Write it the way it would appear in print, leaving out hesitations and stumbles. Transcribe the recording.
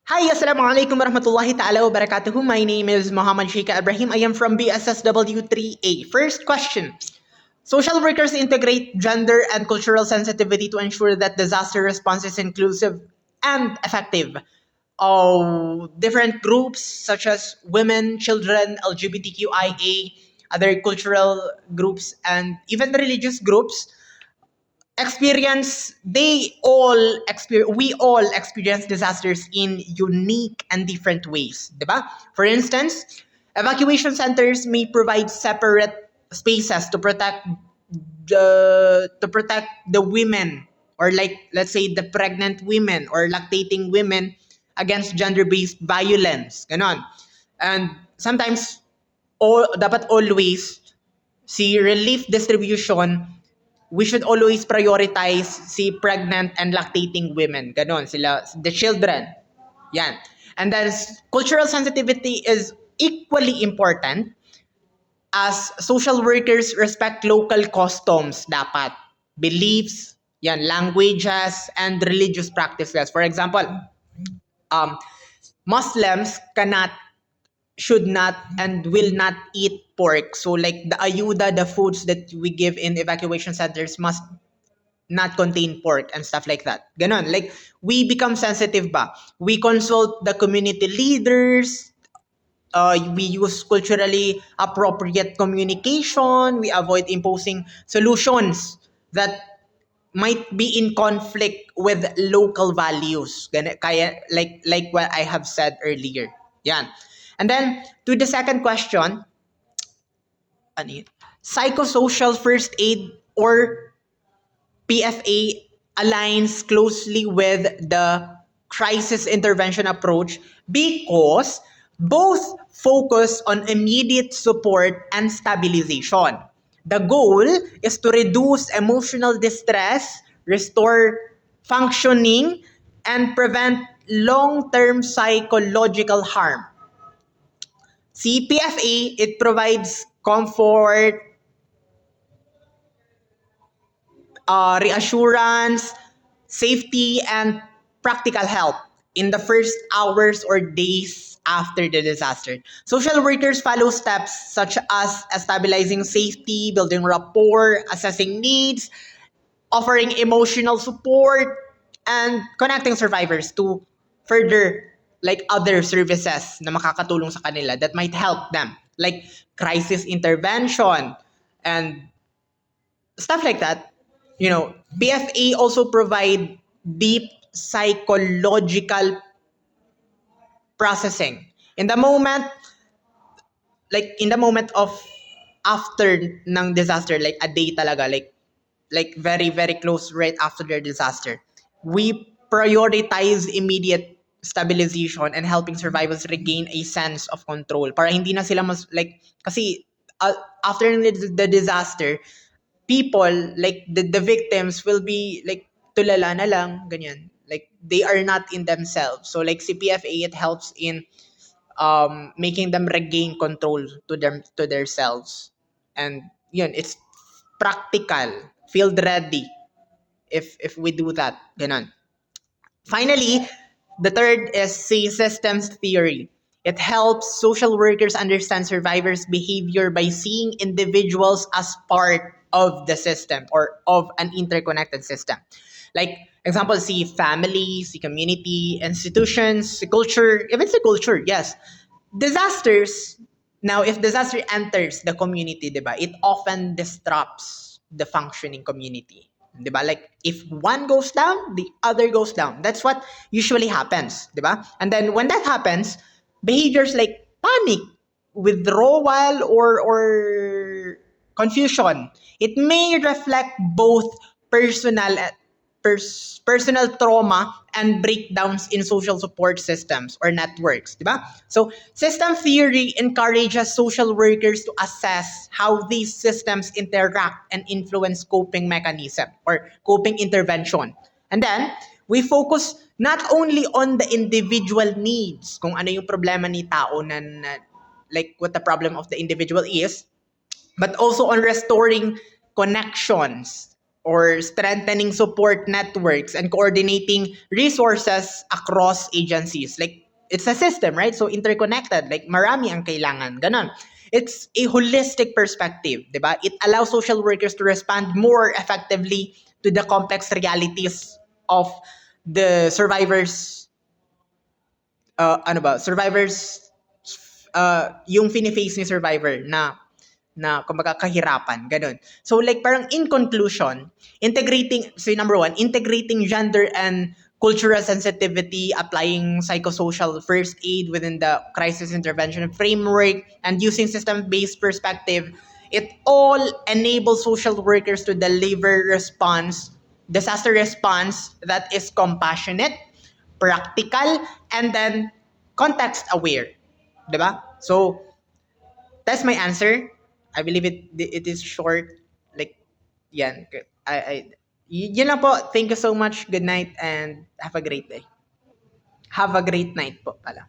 Hi, Assalamualaikum warahmatullahi ta'ala wabarakatuh. My name is Muhammad Sheikh Ibrahim. I am from BSSW3A. First question. Social workers integrate gender and cultural sensitivity to ensure that disaster response is inclusive and effective. Different groups such as women, children, LGBTQIA, other cultural groups, and even religious groups we all experience disasters in unique and different ways, diba? For instance, evacuation centers may provide separate spaces to protect the women, or like let's say the pregnant women or lactating women against gender-based violence, ganon. And sometimes dapat always si relief distribution, we should always prioritize si pregnant and lactating women. Ganon, sila, the children. Yan. And then cultural sensitivity is equally important as social workers respect local customs dapat. Beliefs, yan, languages, and religious practices. For example, um, Muslims should not and will not eat pork. So like the ayuda, the foods that we give in evacuation centers must not contain pork and stuff like that. Ganon. Like, we become sensitive ba? We consult the community leaders, we use culturally appropriate communication, we avoid imposing solutions that might be in conflict with local values. Kaya, like what I have said earlier. Yan. And then, to the second question, ano yun? Psychosocial first aid or PFA aligns closely with the crisis intervention approach because both focus on immediate support and stabilization. The goal is to reduce emotional distress, restore functioning, and prevent long-term psychological harm. CPFA, it provides comfort, reassurance, safety, and practical help in the first hours or days after the disaster. Social workers follow steps such as stabilizing safety, building rapport, assessing needs, offering emotional support, and connecting survivors to further like other services na makakatulong sa kanila that might help them, like crisis intervention and stuff like that. PFA also provide deep psychological processing in the moment, in the moment of after ng disaster, like a day talaga, like very very close right after the disaster. We prioritize immediate stabilization and helping survivors regain a sense of control para hindi na sila mas like kasi after the disaster, people like the victims will be like tulala na lang ganyan, like they are not in themselves. So like CPFA, it helps in making them regain control to their selves. And yun, it's practical, field ready if we do that, ganon. Finally, the third is systems theory. It helps social workers understand survivors' behavior by seeing individuals as part of the system or of an interconnected system. Like, example, see family, see community, institutions, see culture, even see culture, yes. Disasters, now if disaster enters the community, diba, it often disrupts the functioning community. Diba? Like if one goes down, the other goes down. That's what usually happens, diba? And then when that happens, behaviors like panic, withdrawal, or confusion, it may reflect both personal personal trauma and breakdowns in social support systems or networks, diba? So, system theory encourages social workers to assess how these systems interact and influence coping mechanism or coping intervention. And then, we focus not only on the individual needs, kung ano yung problema ni tao like what the problem of the individual is, but also on restoring connections or strengthening support networks and coordinating resources across agencies. Like, it's a system, right? So, interconnected. Like, marami ang kailangan. Ganon. It's a holistic perspective, di ba? It allows social workers to respond more effectively to the complex realities of the survivors, survivors, yung fini-face ni survivor na kumbaga kahirapan, ganun. So like parang in conclusion, number one, integrating gender and cultural sensitivity, applying psychosocial first aid within the crisis intervention framework, and using system-based perspective, it all enables social workers to deliver disaster response that is compassionate, practical, and then context aware. Diba? So, that's my answer. I believe it is short. Like, yan. Yun lang po. Thank you so much. Good night and have a great day. Have a great night po pala.